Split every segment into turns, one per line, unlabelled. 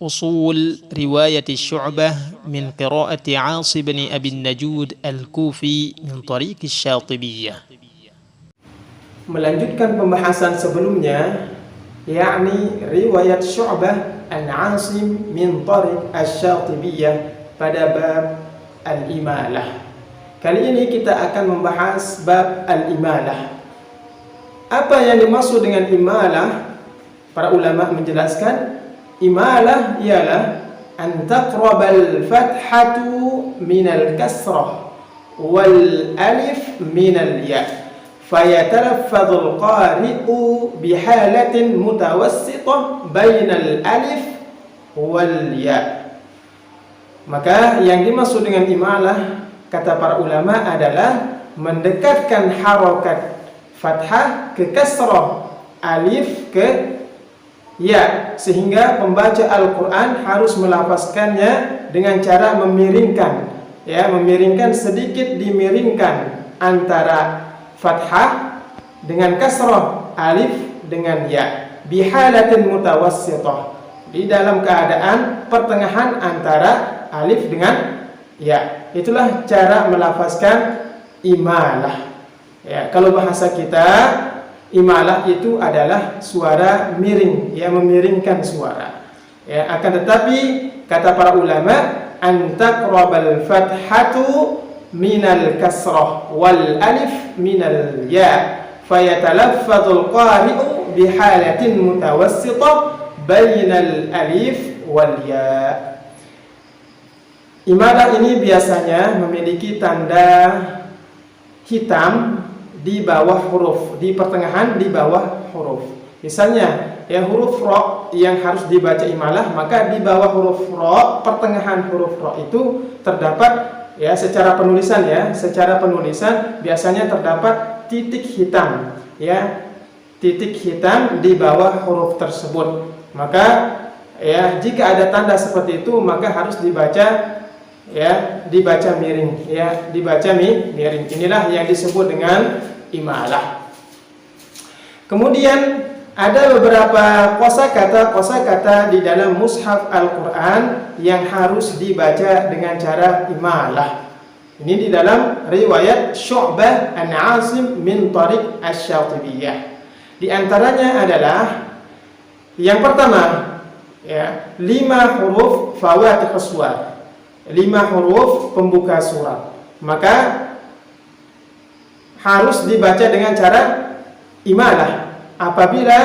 أصول رواية الشعبة من قراءة عاصم بن أبي النجود الكوفي من طريق الشاطبية.
Melanjutkan pembahasan sebelumnya, yakni riwayat Syu'bah an Asim min Tariq Asy-Syatibiyah pada bab al-imalah. Kali ini kita akan membahas bab al-imalah. Apa yang dimaksud dengan imalah? Para ulama menjelaskan, imalah ialah an taqrabal fathatu minal kasrah wal alif minal ya. فيتلفظ القارئ بحالة متوسطة بين الألف والياء. Maka yang dimaksud dengan imalah, kata para ulama, adalah mendekatkan harokat fathah ke kasrah, alif ke ya, sehingga pembaca Al-Quran harus melafazkannya dengan cara memiringkan, ya, memiringkan sedikit, dimiringkan antara fathah dengan kasrah, alif dengan ya, bihalatin mutawassithah, di dalam keadaan pertengahan antara alif dengan ya. Itulah cara melafazkan imalah. Ya, kalau bahasa kita, imalah itu adalah suara miring, ya, memiringkan suara. Ya, akan tetapi kata para ulama, an taqrabal fathatu minal kasrah wal alif minal ya, fayatalaffadul qari'u bihalatin mutawassithah bainal alif wal ya. Imalah ini biasanya memiliki tanda hitam di bawah huruf, di pertengahan di bawah huruf. Misalnya, ya, huruf ro yang harus dibaca imalah, maka di bawah huruf ro, pertengahan huruf ro itu terdapat, ya, secara penulisan, ya, secara penulisan biasanya terdapat titik hitam, ya, titik hitam di bawah huruf tersebut. Maka, ya, jika ada tanda seperti itu, maka harus dibaca, ya, dibaca miring, ya, dibaca miring. Inilah yang disebut dengan imalah. Kemudian ada beberapa kosakata di dalam mushaf Al-Quran yang harus dibaca dengan cara imalah. Ini di dalam riwayat Syu'bah an Asim min Tariq Asy-Syatibiyah. Di antaranya adalah yang pertama, ya, 5 huruf fawatihus suwar, 5 huruf pembuka surat. Maka harus dibaca dengan cara imalah apabila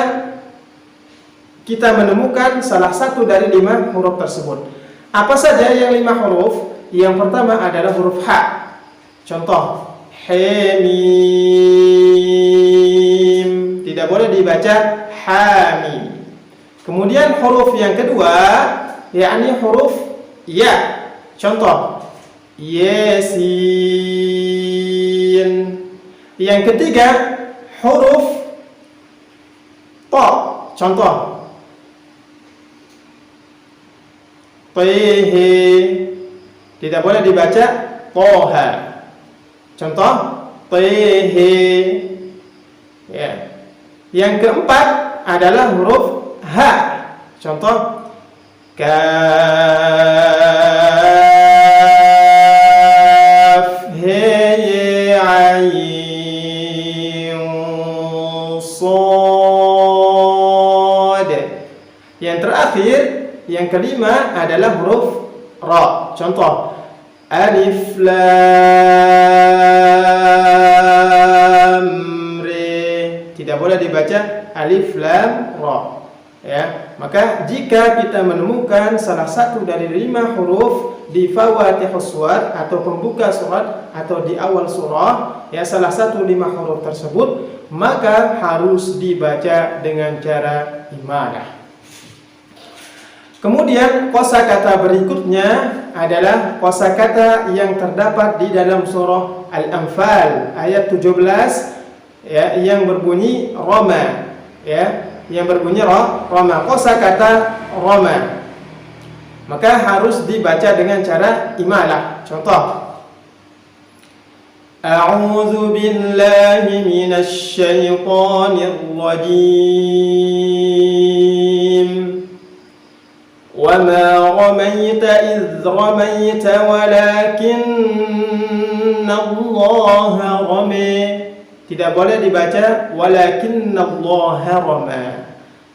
kita menemukan salah satu dari 5 huruf tersebut. Apa saja yang 5 huruf? Yang pertama adalah huruf ha. Contoh, he mim, tidak boleh dibaca hamim. Kemudian huruf yang kedua, yakni huruf ya. Contoh, yasin. Yang ketiga, huruf to. Contoh, tihi, tidak boleh dibaca toha. Contoh, tihi, ya. Yang keempat adalah huruf ha. Contoh, kaf, he, ain, sad. Yang terakhir, yang kelima adalah huruf ra. Contoh, alif lam re. Tidak boleh dibaca alif lam ra. Ya, maka jika kita menemukan salah satu dari 5 huruf di fawatihus suwar atau pembuka surat atau di awal surah, ya, salah satu 5 huruf tersebut, maka harus dibaca dengan cara imalah. Kemudian kosakata berikutnya adalah kosakata yang terdapat di dalam surah Al-Anfal ayat 17, ya, yang berbunyi roma, ya, yang berbunyi roma, kosakata roma, maka harus dibaca dengan cara imalah. Contoh, a'udzu billahi minasy syaithanir rajim وَمَا رَمَيْتَ إِذْ رَمَيْتَ وَلَكِنَّ اللَّهَ رَمَى. Tidak boleh dibaca walakinna Allah rama.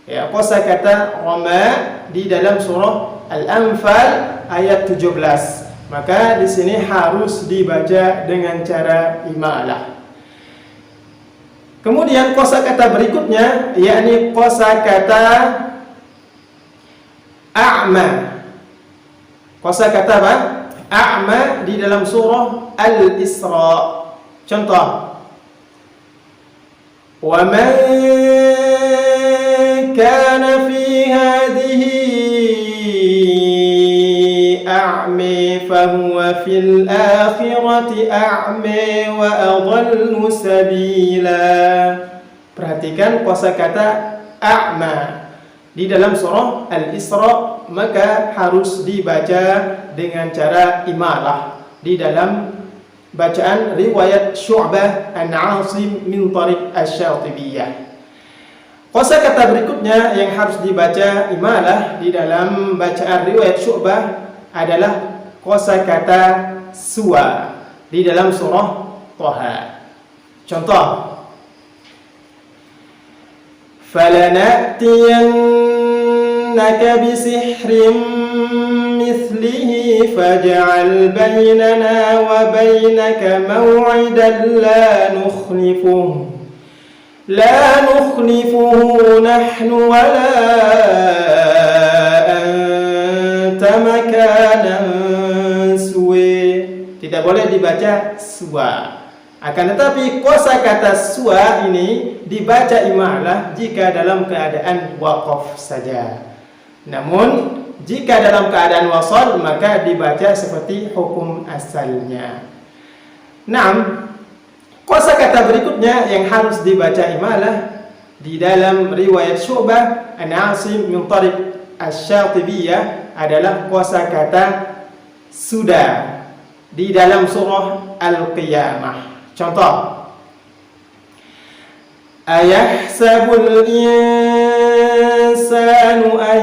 Ya, kosakata rama di dalam surah Al-Anfal ayat 17. Maka di sini harus dibaca dengan cara imalah. Kemudian kosakata berikutnya yakni kosakata a'ma. Kosakata apa? A'ma di dalam surah Al-Isra. Contoh, وَمَنْ كَانَ فِي هَذِهِ أَعْمَى فَهُوَ فِي الْآخِرَةِ أَعْمَى وَأَضَلُّ سَبِيلًا. Perhatikan kosakata a'ma di dalam surah Al-Isra, maka harus dibaca dengan cara imalah di dalam bacaan riwayat Syu'bah an Asim min Tariq Asy-Syatibiyah. Kosakata berikutnya yang harus dibaca imalah di dalam bacaan riwayat Syu'bah adalah kosakata suwa di dalam surah Thaha. Contoh, falanatiyannaka bisihrin مثله فاجعل بيننا وبينك موعدا لا نخلفه نحن ولا أنت مكانا سوى. Tidak boleh dibaca suwa. Akan tetapi kosakata suwa ini dibaca imalah jika dalam keadaan waqaf saja. Namun jika dalam keadaan wasal maka dibaca seperti hukum asalnya. 6. Kosakata berikutnya yang harus dibaca imalah di dalam riwayat Syu'bah an Asim min Tariq Asy-Syatibiyah adalah kosakata sudah di dalam surah Al-Qiyamah. Contoh, ayahsabul insanu an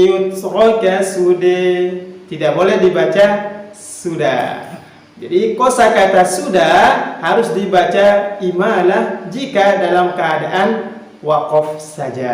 yutraka sudah. Tidak boleh dibaca sudah. Jadi kosakata sudah harus dibaca imalah jika dalam keadaan waqaf saja.